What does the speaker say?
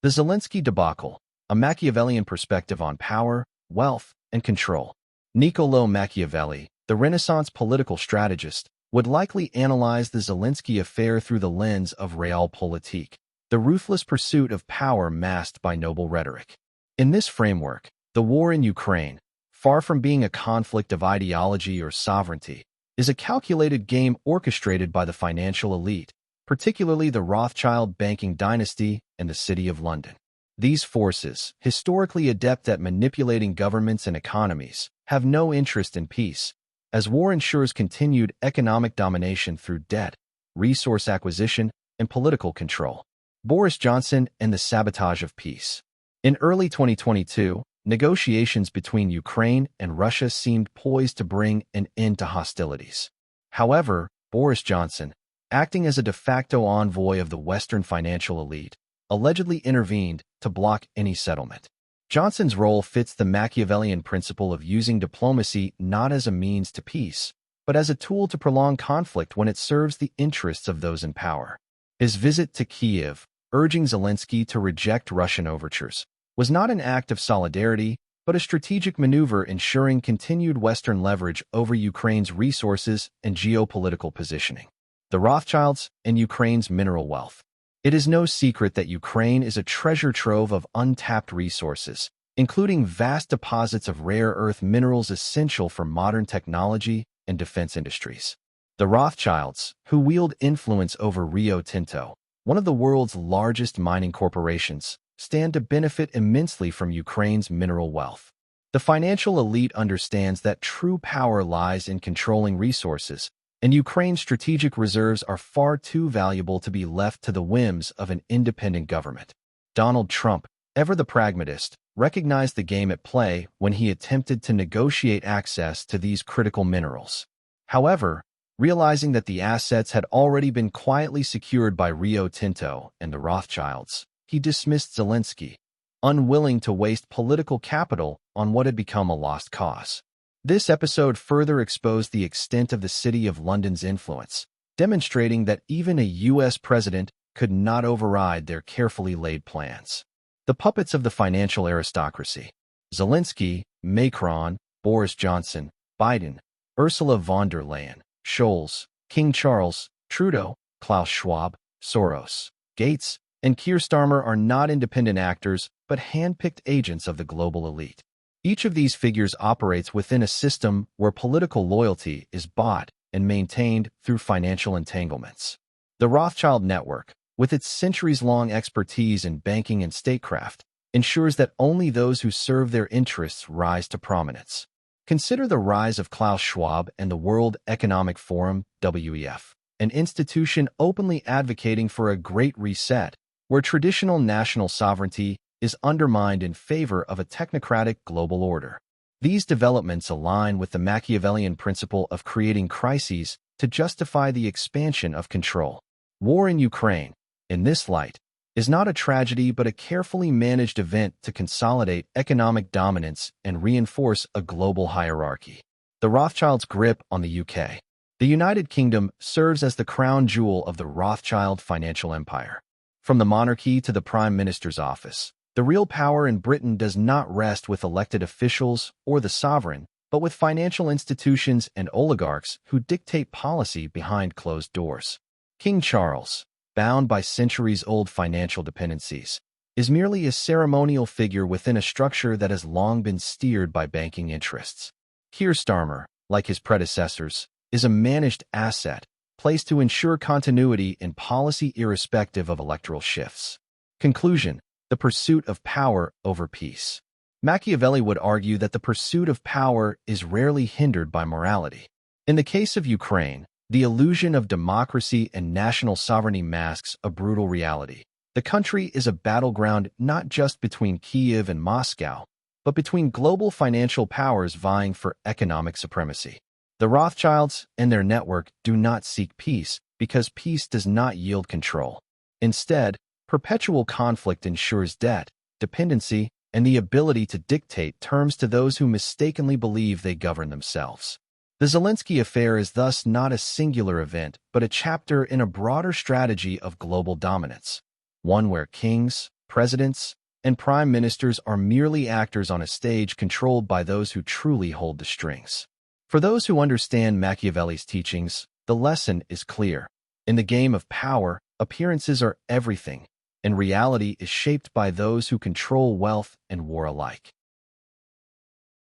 The Zelensky debacle, a Machiavellian perspective on power, wealth, and control. Niccolò Machiavelli, the Renaissance political strategist, would likely analyze the Zelensky affair through the lens of realpolitik, the ruthless pursuit of power masked by noble rhetoric. In this framework, the war in Ukraine, far from being a conflict of ideology or sovereignty, is a calculated game orchestrated by the financial elite, particularly the Rothschild banking dynasty and the City of London. These forces, historically adept at manipulating governments and economies, have no interest in peace, as war ensures continued economic domination through debt, resource acquisition, and political control. Boris Johnson and the sabotage of peace. In early 2022, negotiations between Ukraine and Russia seemed poised to bring an end to hostilities. However, Boris Johnson, acting as a de facto envoy of the Western financial elite, allegedly intervened to block any settlement. Johnson's role fits the Machiavellian principle of using diplomacy not as a means to peace, but as a tool to prolong conflict when it serves the interests of those in power. His visit to Kyiv, urging Zelensky to reject Russian overtures, was not an act of solidarity, but a strategic maneuver ensuring continued Western leverage over Ukraine's resources and geopolitical positioning. The Rothschilds and Ukraine's mineral wealth. It is no secret that Ukraine is a treasure trove of untapped resources, including vast deposits of rare earth minerals essential for modern technology and defense industries. The Rothschilds, who wield influence over Rio Tinto, one of the world's largest mining corporations, stand to benefit immensely from Ukraine's mineral wealth. The financial elite understands that true power lies in controlling resources, and Ukraine's strategic reserves are far too valuable to be left to the whims of an independent government. Donald Trump, ever the pragmatist, recognized the game at play when he attempted to negotiate access to these critical minerals. However, realizing that the assets had already been quietly secured by Rio Tinto and the Rothschilds, he dismissed Zelensky, unwilling to waste political capital on what had become a lost cause. This episode further exposed the extent of the City of London's influence, demonstrating that even a U.S. president could not override their carefully laid plans. The puppets of the financial aristocracy. Zelensky, Macron, Boris Johnson, Biden, Ursula von der Leyen, Scholz, King Charles, Trudeau, Klaus Schwab, Soros, Gates, and Keir Starmer are not independent actors, but hand-picked agents of the global elite. Each of these figures operates within a system where political loyalty is bought and maintained through financial entanglements. The Rothschild network, with its centuries-long expertise in banking and statecraft, ensures that only those who serve their interests rise to prominence. Consider the rise of Klaus Schwab and the World Economic Forum, WEF, an institution openly advocating for a Great Reset, where traditional national sovereignty is undermined in favor of a technocratic global order. These developments align with the Machiavellian principle of creating crises to justify the expansion of control. War in Ukraine, in this light, is not a tragedy but a carefully managed event to consolidate economic dominance and reinforce a global hierarchy. The Rothschilds' grip on the UK. The United Kingdom serves as the crown jewel of the Rothschild financial empire. From the monarchy to the Prime Minister's office, the real power in Britain does not rest with elected officials or the sovereign, but with financial institutions and oligarchs who dictate policy behind closed doors. King Charles, bound by centuries-old financial dependencies, is merely a ceremonial figure within a structure that has long been steered by banking interests. Keir Starmer, like his predecessors, is a managed asset, placed to ensure continuity in policy irrespective of electoral shifts. Conclusion: the pursuit of power over peace. Machiavelli would argue that the pursuit of power is rarely hindered by morality. In the case of Ukraine, the illusion of democracy and national sovereignty masks a brutal reality. The country is a battleground not just between Kyiv and Moscow, but between global financial powers vying for economic supremacy. The Rothschilds and their network do not seek peace because peace does not yield control. Instead, perpetual conflict ensures debt, dependency, and the ability to dictate terms to those who mistakenly believe they govern themselves. The Zelensky affair is thus not a singular event, but a chapter in a broader strategy of global dominance, one where kings, Presidents and prime ministers are merely actors on a stage controlled by those who truly hold the strings. For those who understand Machiavelli's teachings, the lesson is clear. In the game of power, appearances are everything, and reality is shaped by those who control wealth and war alike.